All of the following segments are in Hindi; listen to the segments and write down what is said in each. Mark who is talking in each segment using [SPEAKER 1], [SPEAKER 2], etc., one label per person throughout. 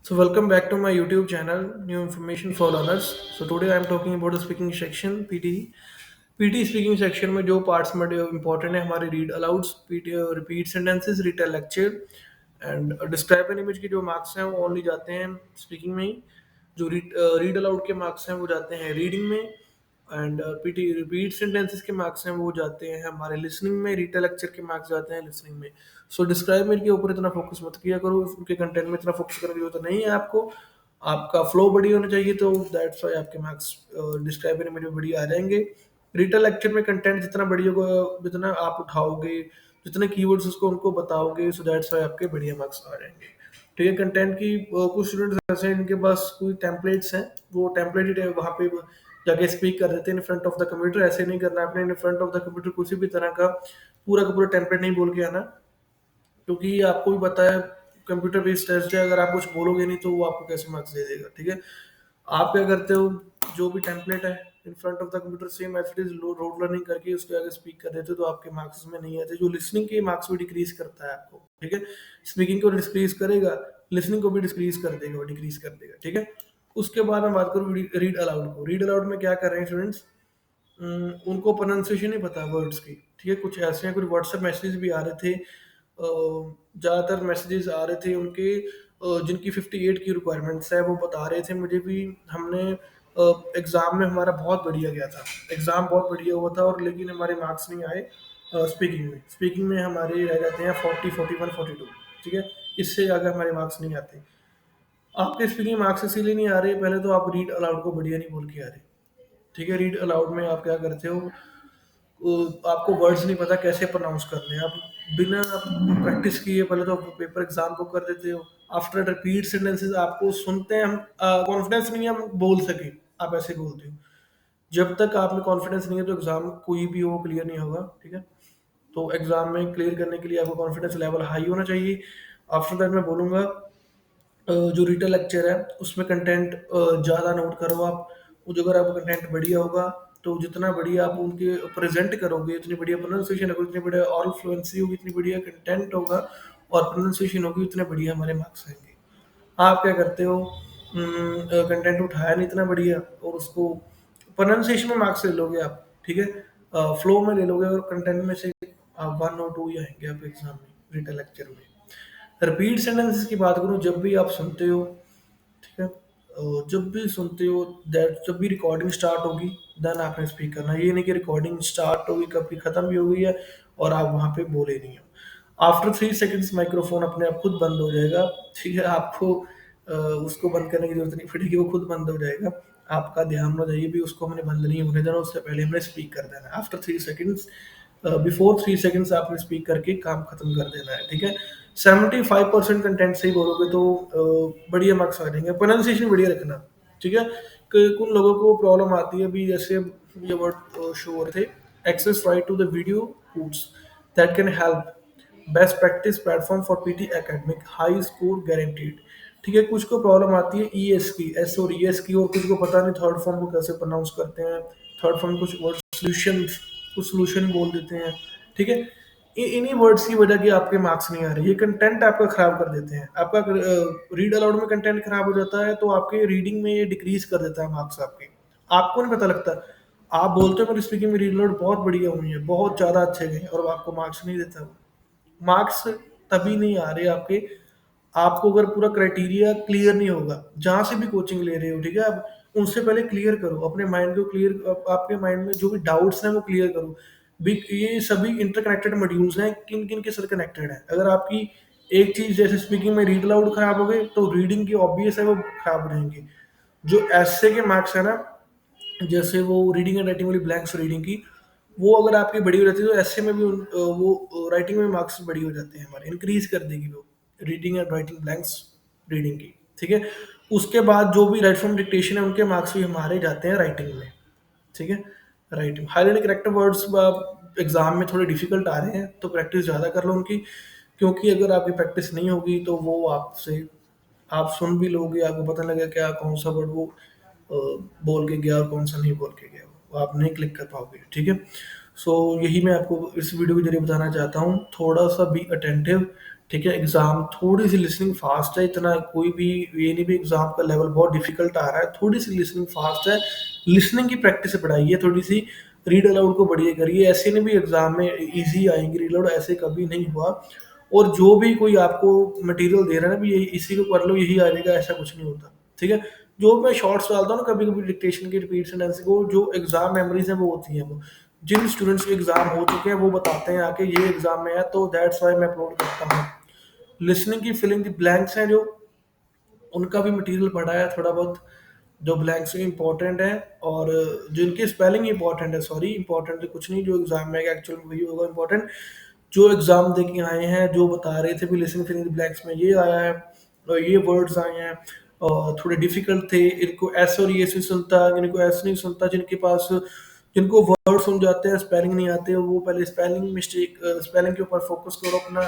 [SPEAKER 1] So welcome back to my YouTube channel, New Information for Learners. So today I am talking about the speaking section, PT. PT speaking section में जो पार्ट्स में इंपॉर्टेंट है हमारे read alouds, PT repeat sentences, retell lecture and describe an image की जो मार्क्स हैं वो ओनली जाते हैं स्पीकिंग में ही। जो रीड अलाउड के मार्क्स हैं वो जाते हैं रीडिंग में एंड पीटी रिपीट सेंटेंसेस के मार्क्स हैं वो जाते हैं हमारे लिसनिंग में, रीटेल लेक्चर के मार्क्स जाते हैं लिसनिंग में। सो डिस्क्राइब मेरे के ऊपर इतना फोकस मत किया करो, उनके कंटेंट में इतना फोकस करने की जरूरत नहीं है आपको। आपका फ्लो बढ़िया होना चाहिए, तो दैट्स वाई आपके मार्क्स डिस्क्राइब एन इमेज में बढ़िया आ जाएंगे। रिटल लेक्चर में कंटेंट जितना बढ़िया होगा, जितना आप उठाओगे, जितने कीवर्ड्स उसको उनको बताओगे, सो दैट्स वाई आपके बढ़िया मार्क्स आ जाएंगे। ठीक है। कंटेंट की कुछ स्टूडेंट्स ऐसे हैं इनके पास कोई टेम्पलेट्स हैं, वो टेम्पलेट ही वहाँ पे जाके स्पीक कर देते हैं इन फ्रंट ऑफ द कंप्यूटर। ऐसे नहीं करना आपने, इन फ्रंट ऑफ द कंप्यूटर किसी भी तरह का पूरा टेम्पलेट नहीं बोल के आना, क्योंकि आपको भी पता है कंप्यूटर बेस्ड टेस्ट है, अगर आप कुछ बोलोगे नहीं तो वो आपको कैसे मार्क्स दे देगा। ठीक है। आप क्या करते हो, जो भी टेम्पलेट है in front of the computer same as it is rote learning करके उसके आगे स्पीक कर देते हो, तो आपके मार्क्स में नहीं आते। जो लिसनिंग के मार्क्स भी डिक्रीज करता है आपको। ठीक है। स्पीकिंग को डिक्रीज करेगा, लिसनिंग को भी डिक्रीज कर देगा, वो डिक्रीज कर देगा। ठीक है। उसके बाद मैं बात करूँ रीड अलाउड को। रीड अलाउड में क्या कर रहे हैं स्टूडेंट्स, उनको प्रोनाउंसिएशन नहीं पता वर्ड्स की। ठीक है। कुछ ऐसे हैं, कुछ व्हाट्सएप मैसेज भी आ रहे थे, ज़्यादातर मैसेजेस आ रहे थे उनके जिनकी 58 की रिक्वायरमेंट्स है, वो बता रहे थे मुझे भी। हमने एग्ज़ाम में हमारा बहुत बढ़िया गया था, एग्ज़ाम बहुत बढ़िया हुआ था, और लेकिन हमारे मार्क्स नहीं आए स्पीकिंग में हमारे रह जाते हैं 40, 41, 42। ठीक है। इससे आगे हमारे मार्क्स नहीं आते। आपके स्पीकिंग मार्क्स इसीलिए नहीं आ रहे, पहले तो आप रीड अलाउड को बढ़िया नहीं बोल के आ रहे। ठीक है। रीड अलाउड में आप क्या करते हो, आपको वर्ड्स नहीं पता कैसे प्रोनाउंस करने हैं। आप बिना प्रैक्टिस किए पहले तो पेपर एग्जाम को कर देते हो। आफ्टर रिपीट सेंटेंसेस आपको सुनते हैं, हम कॉन्फिडेंस नहीं है हम बोल सके, आप ऐसे बोलते हो। जब तक आप में कॉन्फिडेंस नहीं है तो एग्जाम कोई भी हो क्लियर नहीं होगा। ठीक है। तो एग्जाम में क्लियर करने के लिए आपको कॉन्फिडेंस लेवल हाई होना चाहिए। आफ्टर दैट मैं बोलूँगा जो रिटल लेक्चर है उसमें कंटेंट ज़्यादा नोट करो आप। वो जो अगर आपका कंटेंट बढ़िया होगा, तो जितना बढ़िया आप उनके प्रेजेंट करोगे, इतनी बढ़िया प्रोनाउंसिएशन होगी, इतनी बढ़िया ऑरल फ्लुएंसी होगी, इतनी बढ़िया कंटेंट होगा और प्रोनाउंसिएशन होगी, उतने बढ़िया हमारे मार्क्स आएंगे। आप क्या करते हो, कंटेंट उठाया नहीं इतना बढ़िया और उसको प्रोनाउंसिएशन में मार्क्स ले लोगे आप। ठीक है। फ्लो में ले लोगे और कंटेंट में से आप 1 और 2 ही आएंगे आप एग्जाम में, रिटल लेक्चर में। रिपीट सेंटेंसेस की बात करूँ, जब भी आप सुनते हो, ठीक है, जब भी सुनते हो, दैट जब भी रिकॉर्डिंग स्टार्ट होगी देन आपने स्पीक करना। ये नहीं कि रिकॉर्डिंग स्टार्ट होगी कभी खत्म भी हो गई है और आप वहाँ पे बोले नहीं हो। आफ्टर 3 सेकेंड्स माइक्रोफोन अपने आप खुद बंद हो जाएगा। ठीक है। आपको उसको बंद करने की जरूरत नहीं पड़ेगी, वो खुद बंद हो जाएगा। आपका ध्यान होना चाहिए भी उसको हमने बंद नहीं होने देना, उससे पहले हमने स्पीक कर देना है। आफ्टर 3 सेकेंड्स, बिफोर 3 सेकेंड्स आपने स्पीक करके काम खत्म कर देना है। ठीक है। 75% कंटेंट सही बोलोगे तो बढ़िया मार्क्स आ जाएंगे। प्रोनाउंसिएशन बढ़िया रखना। ठीक है। कुछ लोगों को प्रॉब्लम आती है, अभी जैसे ये वर्ड शो हो रहे थे, access right to the video routes that can help, best practice platform for PT academic, high score guaranteed. ठीक है। कुछ को प्रॉब्लम आती है ई एस की, एस और ई एस की, और कुछ को पता नहीं थर्ड फॉर्म को कैसे प्रोनाउंस करते हैं। थर्ड फॉर्म कुछ वर्ड सोल्यूशन, कुछ सोल्यूशन बोल देते हैं। ठीक है। इन्हीं वर्ड्स की वजह की आपके मार्क्स नहीं आ रहे, ये कंटेंट आपका खराब कर देते हैं। आपका रीड अलाउड में कंटेंट खराब हो जाता है तो आपके रीडिंग में ये डिक्रीज कर देता है मार्क्स आपके। आपको नहीं पता लगता, आप बोलते हो मेरी स्पीकिंग में रीड अलाउड बहुत बढ़िया हुई है, बहुत ज़्यादा अच्छे गए, और आपको मार्क्स नहीं देता वो। मार्क्स तभी नहीं आ रहे आपके, आपको अगर पूरा क्राइटेरिया क्लियर नहीं होगा, जहाँ से भी कोचिंग ले रहे हो। ठीक है। आप उनसे पहले क्लियर करो अपने माइंड को, क्लियर आपके माइंड में जो भी डाउट्स हैं वो क्लियर करो। ये सभी इंटरकनेक्टेड मॉड्यूल्स हैं, किन किन के साथ कनेक्टेड है। अगर आपकी एक चीज जैसे स्पीकिंग में रीड अलाउड खराब हो गई तो रीडिंग की ऑब्वियस है वो खराब हो जाएंगी। जो ऐसे के मार्क्स है ना, जैसे वो रीडिंग एंड राइटिंग वाली ब्लैंक्स रीडिंग की, वो अगर आपकी बड़ी हो जाती है तो ऐसे में भी वो राइटिंग में मार्क्स बड़ी हो जाते हैं हमारे, इंक्रीज कर देगी वो reading and writing blanks reading की। ठीक है। उसके बाद जो भी राइट फ्रॉम डिक्टेशन है उनके मार्क्स भी हमारे जाते हैं राइटिंग में। ठीक है। Writing highlight character words exam में थोड़े डिफिकल्ट आ रहे हैं, तो प्रैक्टिस ज़्यादा कर लो उनकी, क्योंकि अगर आपकी प्रैक्टिस नहीं होगी तो वो आपसे, आप सुन भी लोगे, आपको पता लगेगा क्या कौन सा वर्ड वो बोल के गया और कौन सा नहीं बोल के गया, वो आप नहीं क्लिक कर पाओगे। ठीक है। सो यही मैं आपको इस वीडियो के जरिए बताना चाहता हूँ, थोड़ा सा बी अटेंटिव, ठीक है। एग्जाम थोड़ी सी लिसनिंग फास्ट है, इतना कोई भी ये नहीं भी एग्जाम का लेवल बहुत डिफिकल्ट आ रहा है, थोड़ी सी लिसनिंग फास्ट है। लिसनिंग की प्रैक्टिस से बढ़ाइए थोड़ी सी, रीड अलाउड को बढ़िए करिए। ऐसे नहीं भी एग्जाम में इजी आएंगे रीड अलाउड, ऐसे कभी नहीं हुआ। और जो भी कोई आपको मटेरियल दे रहा है ना भी यही इसी को कर लो यही आ जाएगा, ऐसा कुछ नहीं होता। ठीक है। जो मैं शॉर्ट्स डालता हूँ ना कभी कभी डिक्टेशन की रिपीट सेंटेंस को, जो एग्जाम मेमोरीज है वो होती है वो, जिन स्टूडेंट्स के एग्जाम हो चुके हैं वो बताते हैं आके ये एग्जाम में है, तो दैट्स वाई मैं अपलोड करता हूँ। लिसनिंग की फिलिंग द ब्लैंक्स हैं जो, उनका भी मटेरियल पढ़ा है थोड़ा बहुत, जो ब्लैंक्स इंपॉर्टेंट है। और जिनकी स्पेलिंग इंपॉर्टेंट है, सॉरी इंपॉर्टेंट तो कुछ नहीं, जो एग्जाम में एक्चुअल में वही होगा इंपॉर्टेंट। जो एग्जाम दे के आए हैं जो बता रहे थे भी लिसनिंग फिलिंग द ब्लैंक्स में ये आया है और ये वर्ड्स आए हैं और थोड़े डिफिकल्ट थे, इनको ऐसे और ये से सुनता, इनको ऐसे नहीं सुनता, जिनके पास जिनको वर्ड सुन जाते हैं स्पेलिंग नहीं आते वो पहले स्पेलिंग मिस्टेक, स्पेलिंग के ऊपर फोकस करो अपना।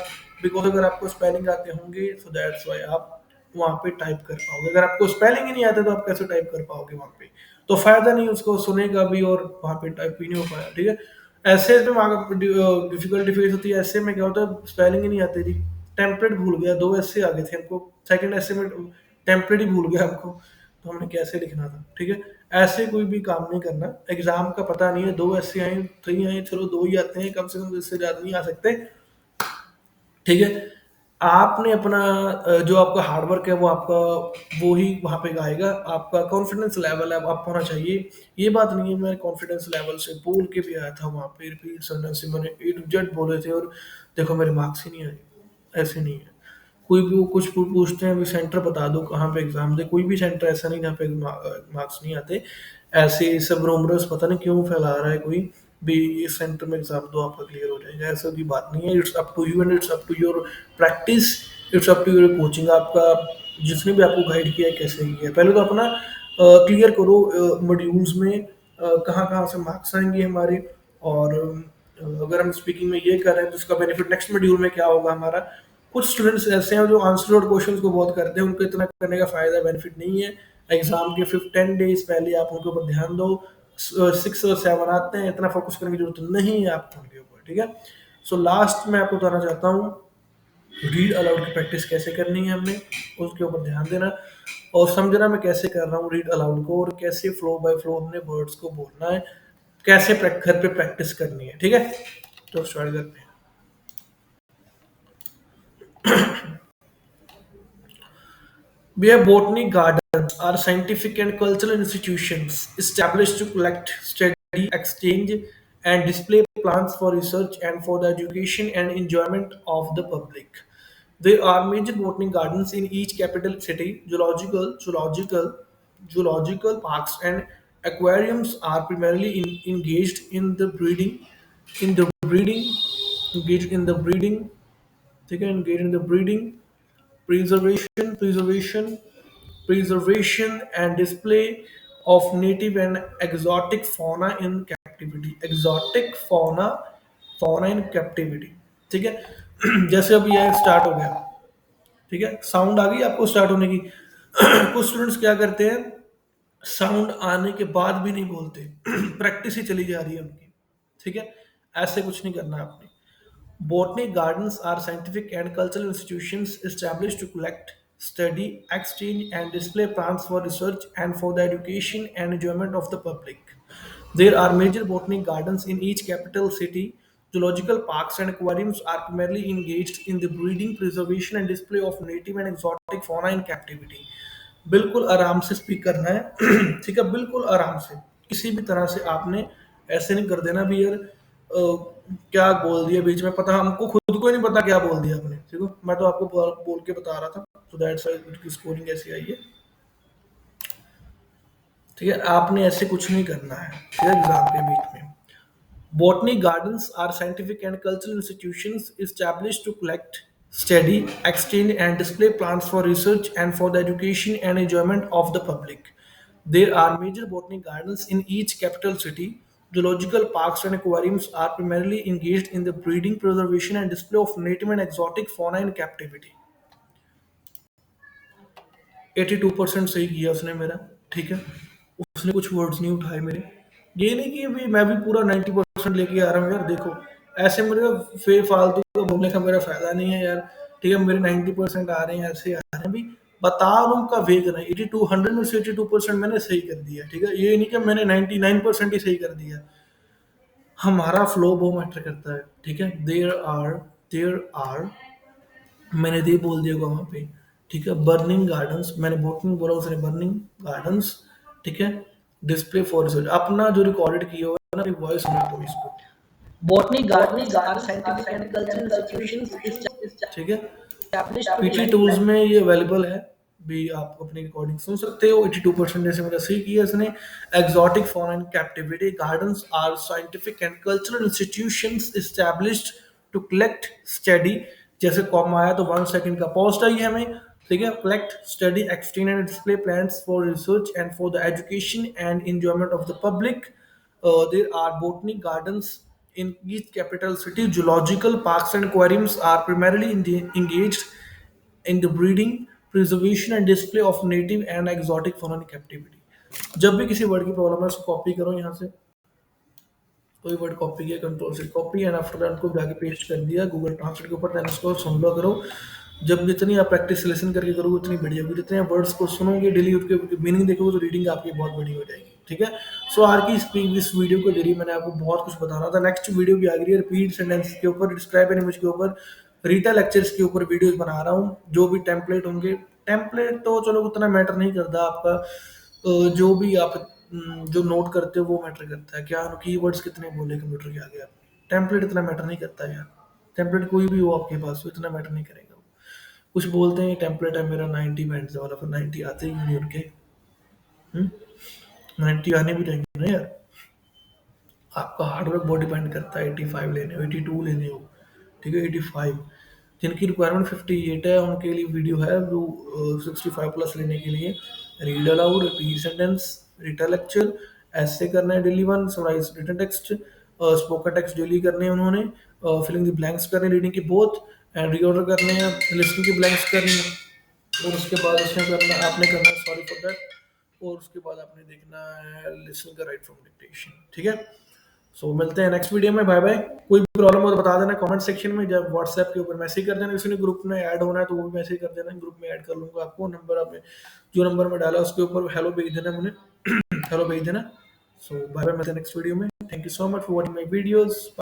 [SPEAKER 1] बिकॉज अगर आपको स्पेलिंग आते होंगे सो दैट्स वाई आप वहाँ पे टाइप कर पाओगे। अगर आपको स्पेलिंग ही नहीं आता तो आप कैसे टाइप कर पाओगे वहाँ पे, तो फायदा नहीं उसको सुनेगा भी और वहाँ पे टाइप भी नहीं हो पाया। ठीक है। ऐसे में वहाँ डिफिकल्टी फेस होती है, ऐसे में क्या होता है स्पेलिंग ही नहीं आती थी, टेम्पलेट भूल गया, दो ऐसे आ गए थे हमको सेकंड ऐसे में, टेम्पलेट ही भूल गया हमको, तो हमने कैसे लिखना था। ठीक है। ऐसे कोई भी काम नहीं करना, एग्जाम का पता नहीं है, दो ऐसे आए थ्री आए, चलो दो ही आते हैं कम से कम, इससे ज्यादा नहीं आ सकते। ठीक है। आपने अपना जो आपका हार्डवर्क है वो आपका वो ही वहाँ पे आएगा, आपका कॉन्फिडेंस लेवल है आप होना चाहिए। ये बात नहीं है मैं कॉन्फिडेंस लेवल से बोल के भी आया था वहाँ पे, रिपीट सेंटेंस से मैंने ए टू जेड बोले थे और देखो मेरे मार्क्स ही नहीं आए, ऐसे नहीं है। कोई भी वो कुछ पूछते हैं भी सेंटर बता दो कहाँ पे एग्जाम दे, कोई भी सेंटर ऐसा नहीं जहाँ पे मार्क्स नहीं आते। ऐसे ये सब रूमरस पता नहीं क्यों फैला रहा है कोई भी इस सेंटर में एग्जाम दो आपका क्लियर हो जाएगा, ऐसा की बात नहीं है। It's up to you and it's up to your practice, it's up to your coaching. आपका जिसने भी आपको गाइड किया है कैसे किया है, पहले तो अपना क्लियर करो मॉड्यूल्स में कहाँ कहाँ से मार्क्स आएंगे हमारे। और अगर हम स्पीकिंग में ये कर रहे हैं तो उसका बेनिफिट नेक्स्ट मॉड्यूल में क्या होगा हमारा। कुछ स्टूडेंट्स ऐसे हैं जो आंसर और क्वेश्चंस को बहुत करते हैं, उनको इतना करने का फायदा बेनिफिट नहीं है। एग्जाम के 10 डेज पहले आप उनके ऊपर ध्यान दो, 6 और 7 आते हैं, इतना फोकस करने की जरूरत नहीं है आपको उनके ऊपर। ठीक है। सो लास्ट में आपको बताना चाहता हूँ रीड अलाउड की प्रैक्टिस कैसे करनी है हमने, उसके ऊपर ध्यान देना और समझना मैं कैसे कर रहा हूँ रीड अलाउड को, और कैसे फ्लो बाय फ्लो हमने वर्ड्स को बोलना है, कैसे घर पे प्रैक्टिस करनी है। ठीक है। तो स्टार्ट करते हैं। We have botanic gardens are scientific and cultural institutions established to collect, study, exchange, and display plants for research and for the education and enjoyment of the public. There are major botanic gardens in each capital city. Zoological parks and aquariums are primarily engaged in the in the breeding, engaged in the breeding, they can engage in the breeding, preservation, preservation and display of native and exotic fauna in captivity, exotic fauna in captivity। ठीक है। जैसे अभी यह स्टार्ट हो गया, ठीक है, साउंड आ गई आपको स्टार्ट होने की। कुछ स्टूडेंट्स क्या करते हैं साउंड आने के बाद भी नहीं बोलते, प्रैक्टिस ही चली जा रही है उनकी। ठीक है। ऐसे कुछ नहीं करना आपने। Botanic gardens are scientific and cultural institutions established to collect, study, exchange, and display plants for research and for the education and enjoyment of the public. There are major botanic gardens in each capital city. Zoological parks and aquariums are primarily engaged in the breeding, preservation, and display of native and exotic fauna in captivity. बिल्कुल आराम से स्पीक करना है। ठीक है, बिल्कुल आराम से, किसी भी तरह से आपने ऐसे नहीं कर देना भी यार क्या बोल दिया बीच में, पता हमको खुद को ही नहीं पता क्या बोल दिया आपने। ठीक है, मैं तो आपको बोल के बता रहा था, तो दैट्स व्हाई स्कोरिंग ऐसी आई है। ठीक है, आपने ऐसे कुछ नहीं करना है ठीक है एग्जाम के बीच में। Botanic gardens are scientific and cultural institutions established to collect, study, exchange, and display plants for research and for the education and enjoyment of the public. There are major botanic gardens in each capital city. Zoological parks and aquariums are primarily engaged in the breeding, preservation, and display of native and exotic fauna in captivity. 82% सही किया उसने मेरा। ठीक है, उसने कुछ वर्ड्स नहीं उठाए मेरे। ये नहीं कि अभी मैं भी पूरा 90% लेके आ रहा हूँ यार, देखो ऐसे मेरे फे फालतू का बोलने का मेरा फायदा नहीं है यार। ठीक है, मेरे 90% आ रहे हैं, ऐसे आ रहे हैं भी, बता रहा हूँ उनका वेग नहीं, 82 100 में से 82% मैंने सही कर दिया, ठीक है, ये नहीं कि मैंने 99% ही सही कर दिया। हमारा फ्लो वो मैटर करता है, ठीक है। देर आर मैंने दे बोल दिया होगा वहाँ पे, ठीक है। बर्निंग गार्डन्स, मैंने बोटिंग बोला, उसने बर्निंग गार्डन्स, ठीक है। डिस्प्ले फॉर रिसर्च, अपना जो रिकॉर्डेड किया हुआ है ना, वॉइस सुना तुम इसको।
[SPEAKER 2] Botanic
[SPEAKER 1] botany
[SPEAKER 2] gardens are
[SPEAKER 1] gardens are
[SPEAKER 2] scientific and
[SPEAKER 1] scientific
[SPEAKER 2] cultural
[SPEAKER 1] and cultural
[SPEAKER 2] institutions
[SPEAKER 1] institutions, ठीक है।
[SPEAKER 2] established to
[SPEAKER 1] PT
[SPEAKER 2] collect
[SPEAKER 1] tools में ये अवेलेबल है भी, आप अपनी रिकॉर्डिंग सुन सकते हो। 82% जैसे मेरा सही किया इसने। Exotic foreign and captivity gardens are scientific and cultural institutions established to collect study, जैसे कॉमा आया तो 1 सेकंड का पॉज चाहिए हमें, ठीक है। Collect study extend and display plants for research and for the education and enjoyment of the public. There are botanic gardens in each capital city. Zoological parks and aquariums are primarily engaged in the breeding, preservation and display of native and exotic fauna in captivity. जब भी किसी वर्ड की प्रॉब्लम है उसको कॉपी करो यहाँ से, कोई वर्ड कॉपी किया, कंट्रोल से कॉपी, एंड आफ्टर दैट को जाके पेस्ट कर दिया गूगल ट्रांसलेट के ऊपर, देन उसको सुन लो करो। जब जितनी आप प्रैक्टिस लिसन करके करोगे उतनी बढ़िया होगी, जितने आप वर्ड्स को सुनोगे डेली, उसके मीनिंग देखोगे तो रीडिंग आपकी बहुत बड़ी हो जाएगी, ठीक है। सो आज की स्पीक इस वीडियो के जरिए मैंने आपको बहुत कुछ बता रहा था। नेक्स्ट वीडियो भी आ गई है रिपीट सेंटेंस के ऊपर, डिस्क्राइब एंड इमेज के ऊपर, रीटा लेक्चर्स के ऊपर वीडियोस बना रहा हूँ। जो भी टेम्पलेट होंगे, टेम्पलेट तो चलो उतना मैटर नहीं करता आपका, जो भी आप जो नोट करते हो वो मैटर करता है, क्या कीवर्ड्स कितने बोले कंप्यूटर के आगे आप, टेम्पलेट इतना मैटर नहीं करता यार। टेम्पलेट कोई भी हो आपके पास तो इतना मैटर नहीं करेगा। कुछ बोलते हैं टेम्पलेट है मेरा 90 बैंड वाला, फिर 90 आते ही नहीं उनके, 90 आने भी चाहिए ना यार। आपका हार्डवर्क बहुत डिपेंड करता है। 85 लेने हो, 82 लेने हो, ठीक है, 85। जिनकी रिक्वायरमेंट 58 है उनके लिए वीडियो है, जो 65 प्लस लेने के लिए read aloud, repeat sentence, retell lecture, ऐसे करना है daily one, summarize written text, spoken text daily करने हैं उन्होंने, फिलिंग द ब्लैंक्स करने, रीडिंग के बोथ एंड रीऑर्डर करने हैं, लिसनिंग के ब्लैंक्स करने हैं, और उसके बाद उसमें करना आपने करना है, सॉरी फॉर दैट, और उसके बाद आपने देखना है लिसन का राइट फ्रॉम डिक्टेशन, ठीक है। सो मिलते हैं नेक्स्ट वीडियो में, बाय बाय। कोई भी प्रॉब्लम हो तो बता देना कमेंट सेक्शन में, जब व्हाट्सएप के ऊपर मैसेज कर देना, किसी ने ग्रुप में ऐड होना है तो वो भी मैसेज कर देना, ग्रुप में ऐड कर लूंगा आपको। नंबर आपने जो नंबर में डाला उसके ऊपर हेलो भेज देना मुझे, हेलो भेज देना। सो बाय बाय, मिलते हैं नेक्स्ट वीडियो में। Thank you so much for watching my videos.